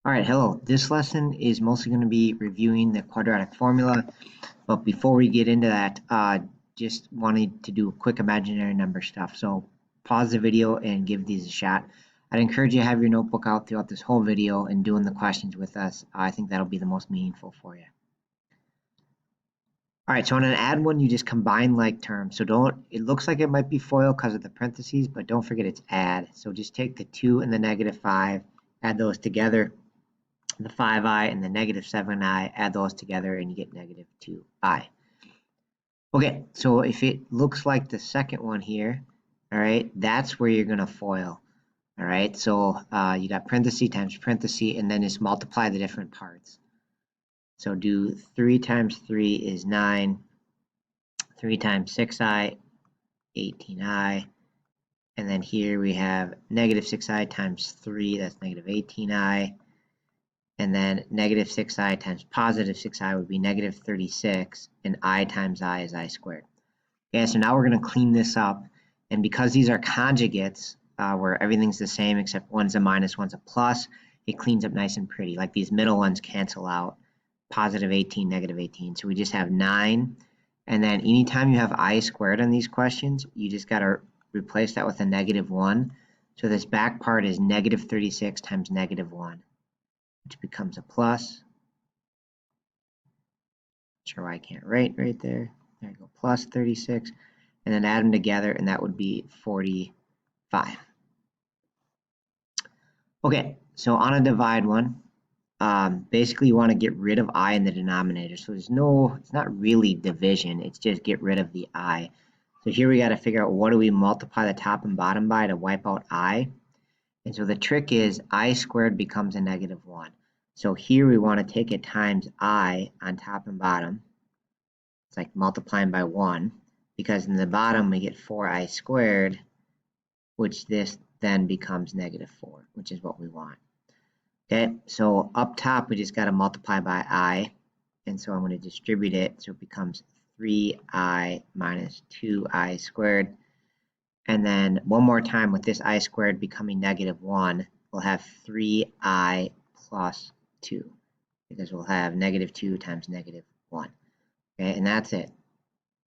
All right, hello. This lesson is mostly going to be reviewing the quadratic formula, but before we get into that, just wanted to do quick imaginary number stuff. So pause the video and give these a shot. I'd encourage you to have your notebook out throughout this whole video and doing the questions with us. I think that'll be the most meaningful for you. All right, so on an add one, you just combine like terms. So it looks like it might be FOIL because of the parentheses, but don't forget it's add. So just take the 2 and the -5, add those together. The 5i and the -7i, add those together and you get -2i. Okay, so if it looks like the second one here, all right, that's where you're going to FOIL. All right, so you got parenthesis times parenthesis and then just multiply the different parts. So do 3 times 3 is 9, 3 times 6i, 18i, and then here we have -6i times 3, that's -18i. And then -6i times +6i would be -36, and I times I is I squared. Okay, so now we're going to clean this up, and because these are conjugates, where everything's the same except one's a minus, one's a plus, it cleans up nice and pretty. Like these middle ones cancel out, +18, -18. So we just have 9, and then anytime you have I squared on these questions, you just got to replace that with a -1. So this back part is -36 times -1. Which becomes a plus. Not sure why I can't write right there. There you go, plus 36. And then add them together, and that would be 45. Okay, so on a divide one, basically you want to get rid of I in the denominator. So it's not really division, it's just get rid of the I. So here we got to figure out what do we multiply the top and bottom by to wipe out I. And so the trick is I squared becomes a -1. So here we want to take it times I on top and bottom. It's like multiplying by 1, because in the bottom we get 4i squared, which this then becomes -4, which is what we want. Okay, so up top we just got to multiply by I, and so I'm going to distribute it so it becomes 3i minus 2i squared. And then one more time with this I squared becoming -1, we'll have 3i plus 2, because we'll have -2 times -1. Okay, and that's it.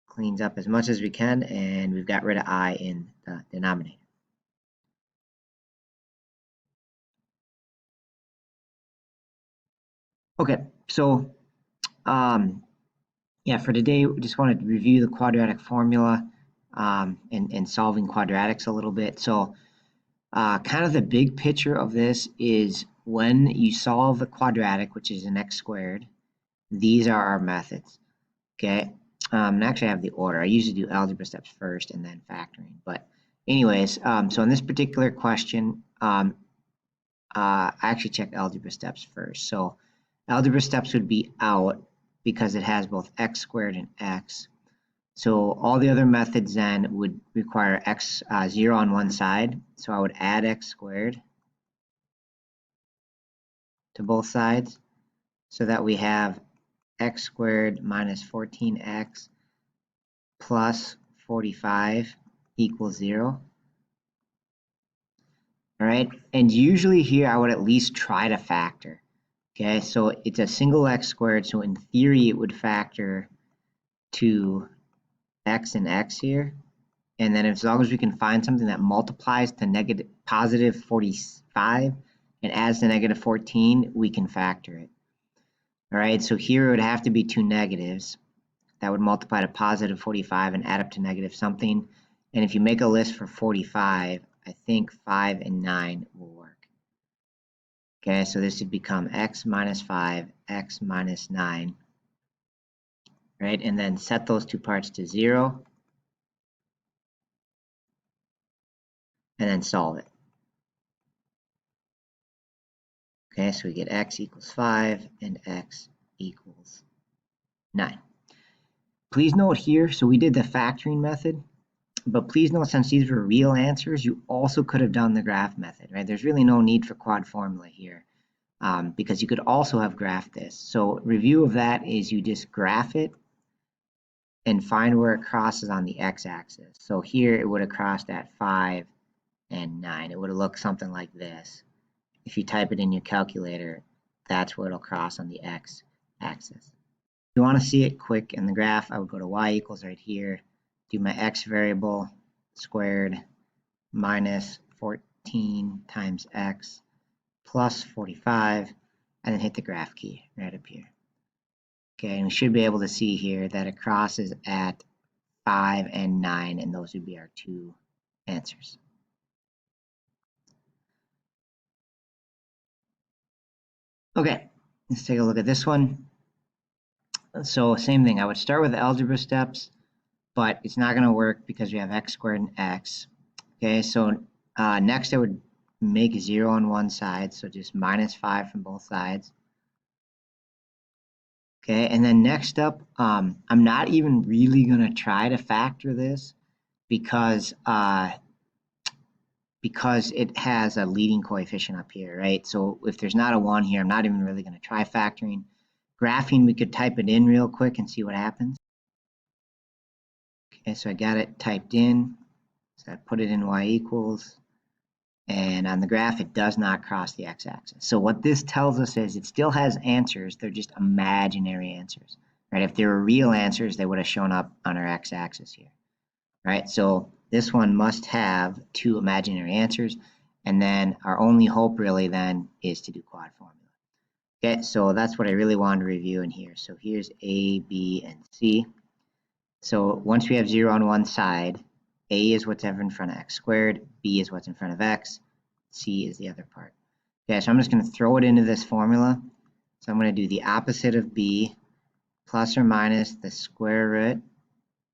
Cleans up as much as we can, and we've got rid of I in the denominator. Okay, so yeah, for today, we just wanted to review the quadratic formula and solving quadratics a little bit. So kind of the big picture of this is when you solve a quadratic, which is an x squared, these are our methods. Okay, and actually I have the order. I usually do algebra steps first and then factoring. But anyways, so in this particular question, I actually check algebra steps first. So algebra steps would be out because it has both x squared and x. So all the other methods then would require x 0 on one side. So I would add x squared to both sides so that we have x squared minus 14x plus 45 equals 0. All right, and usually here I would at least try to factor. Okay, so it's a single x squared, so in theory it would factor to x and x here. And then as long as we can find something that multiplies to positive 45 and adds to -14, we can factor it. All right, so here it would have to be two negatives. That would multiply to positive 45 and add up to negative something. And if you make a list for 45, I think 5 and 9 will work. Okay, so this would become x minus 5, x minus 9. Right, and then set those two parts to 0. And then solve it. Okay, so we get x equals 5 and x equals 9. Please note here, so we did the factoring method, but please note since these were real answers, you also could have done the graph method, right? There's really no need for quad formula here because you could also have graphed this. So review of that is you just graph it and find where it crosses on the x-axis. So here it would have crossed at 5 and 9. It would have looked something like this if you type it in your calculator that's where it'll cross on the x-axis. If you want to see it quick in the graph, I would go to y equals right here, do my x variable squared minus 14 times x plus 45, and then hit the graph key right up here. Okay, and we should be able to see here that it crosses at 5 and 9, and those would be our two answers. Okay, let's take a look at this one. So same thing, I would start with the algebra steps, but it's not going to work because we have x squared and x. Okay, so next I would make 0 on one side, so just minus 5 from both sides. Okay, and then next up, I'm not even really going to try to factor this because it has a leading coefficient up here, right? So if there's not a 1 here, I'm not even really going to try factoring. Graphing, we could type it in real quick and see what happens. Okay, so I got it typed in. So I put it in y equals. And on the graph, it does not cross the x-axis. So what this tells us is it still has answers. They're just imaginary answers, right? If they were real answers, they would have shown up on our x-axis here, right? So this one must have two imaginary answers. And then our only hope really then is to do quad formula. Okay, so that's what I really wanted to review in here. So here's A, B, and C. So once we have 0 on one side, A is what's ever in front of x squared, B is what's in front of x, C is the other part. Okay, so I'm just going to throw it into this formula. So I'm going to do the opposite of B plus or minus the square root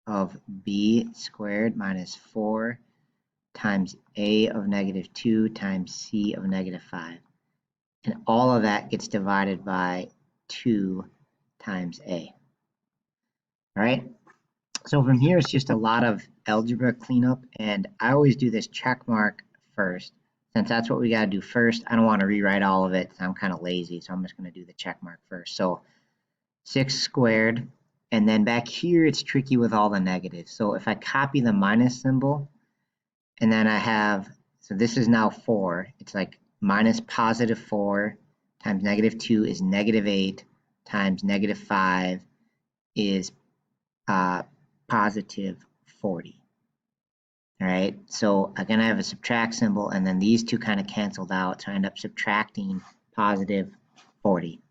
of B squared minus 4 times A of negative 2 times C of negative 5. And all of that gets divided by 2 times A. All right. So from here, it's just a lot of algebra cleanup, and I always do this check mark first. Since that's what we got to do first, I don't want to rewrite all of it. I'm kind of lazy, so I'm just going to do the check mark first. So 6 squared, and then back here, it's tricky with all the negatives. So if I copy the minus symbol, and then I have, so this is now 4. It's like minus positive 4 times negative 2 is negative 8 times negative 5 is positive 40. All right, so again, I have a subtract symbol, and then these two kind of canceled out, so I end up subtracting positive 40.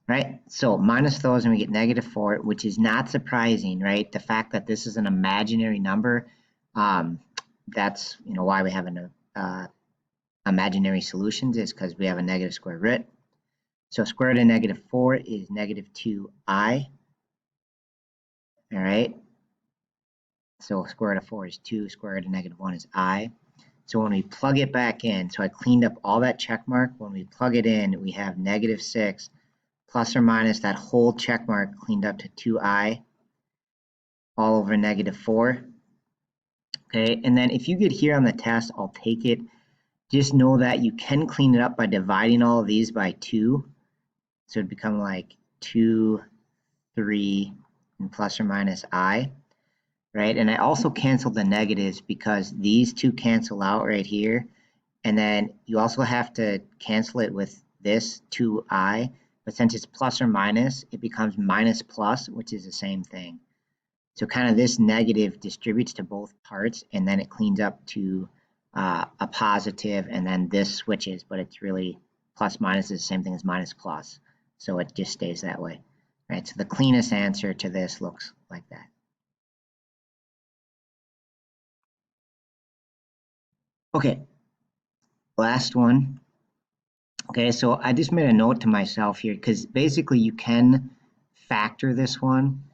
Right, so minus those and we get negative 4, which is not surprising, right? The fact that this is an imaginary number, that's why we have an imaginary solutions is because we have a negative square root. So square root of negative 4 is negative 2i. All right, so square root of 4 is 2, square root of negative 1 is I. So when we plug it back in, so I cleaned up all that check mark. When we plug it in, we have negative 6 plus or minus that whole check mark cleaned up to 2i all over negative 4. Okay, and then if you get here on the test, I'll take it. Just know that you can clean it up by dividing all of these by 2. So it'd become like 2, 3, and plus or minus I. Right, and I also canceled the negatives because these two cancel out right here, and then you also have to cancel it with this 2i, but since it's plus or minus, it becomes minus plus, which is the same thing. So kind of this negative distributes to both parts, and then it cleans up to a positive, and then this switches, but it's really plus minus is the same thing as minus plus, so it just stays that way. Right, so the cleanest answer to this looks like that. Okay, last one. Okay, so I just made a note to myself here because basically you can factor this one,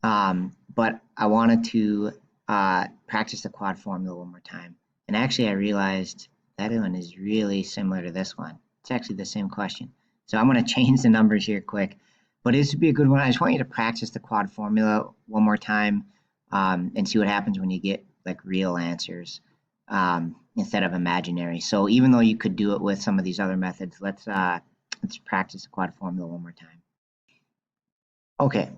but I wanted to practice the quad formula one more time. And actually I realized that one is really similar to this one. It's actually the same question. So I'm going to change the numbers here quick, but this would be a good one. I just want you to practice the quad formula one more time and see what happens when you get like real answers. Instead of imaginary. So even though you could do it with some of these other methods, let's practice the quad formula one more time. Okay,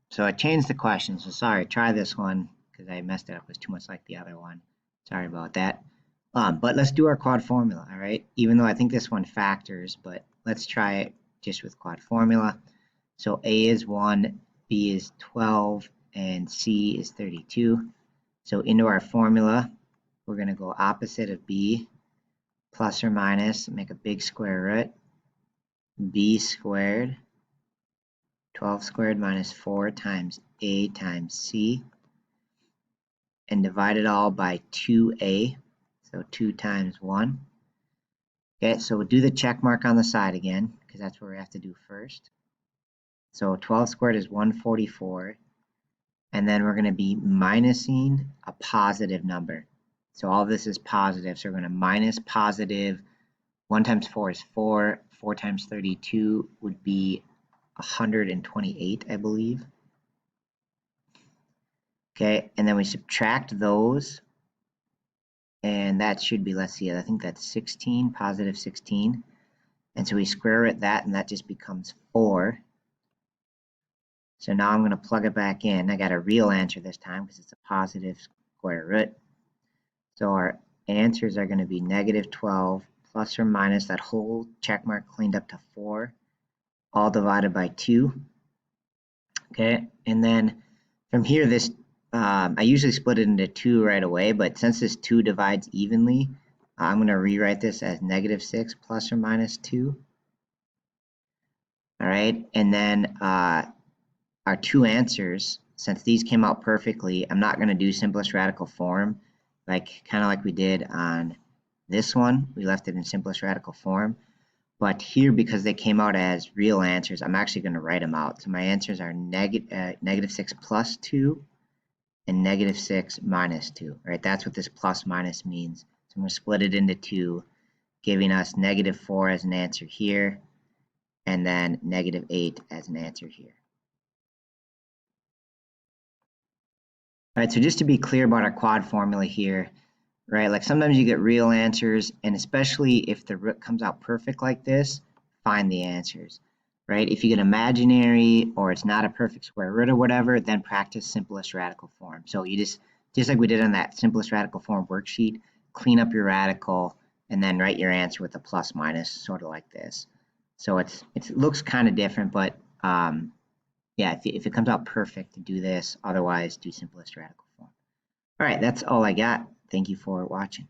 so I changed the question. So sorry, try this one because I messed it up. It was too much like the other one. Sorry about that. But let's do our quad formula, all right? Even though I think this one factors, but let's try it just with quad formula. So A is 1, B is 12, and C is 32. So into our formula, we're going to go opposite of B, plus or minus, make a big square root, B squared, 12 squared minus 4 times A times C, and divide it all by 2A, so 2 times 1. Okay, so we'll do the check mark on the side again, because that's what we have to do first. So 12 squared is 144, and then we're going to be minusing a positive number. So all this is positive, so we're going to minus positive. 1 times 4 is 4, 4 times 32 would be 128, I believe. Okay, and then we subtract those, and that should be, let's see, I think that's 16, positive 16. And so we square root that, and that just becomes 4. So now I'm going to plug it back in. I got a real answer this time because it's a positive square root. So our answers are going to be negative 12 plus or minus that whole check mark cleaned up to 4, all divided by 2. Okay, and then from here, this I usually split it into 2 right away, but since this 2 divides evenly, I'm going to rewrite this as negative 6 plus or minus 2. All right, and then our two answers, since these came out perfectly, I'm not going to do simplest radical form, kind of like we did on this one. We left it in simplest radical form. But here, because they came out as real answers, I'm actually going to write them out. So my answers are negative 6 plus 2 and negative 6 minus 2. Right? That's what this plus minus means. So I'm going to split it into 2, giving us negative 4 as an answer here, and then negative 8 as an answer here. All right, so just to be clear about our quad formula here, right? Like sometimes you get real answers, and especially if the root comes out perfect like this, find the answers, right? If you get imaginary or it's not a perfect square root or whatever, then practice simplest radical form. So you just like we did on that simplest radical form worksheet, clean up your radical and then write your answer with a plus minus, sort of like this. So it looks kind of different, but yeah, if it comes out perfect, do this. Otherwise, do simplest radical form. All right, that's all I got. Thank you for watching.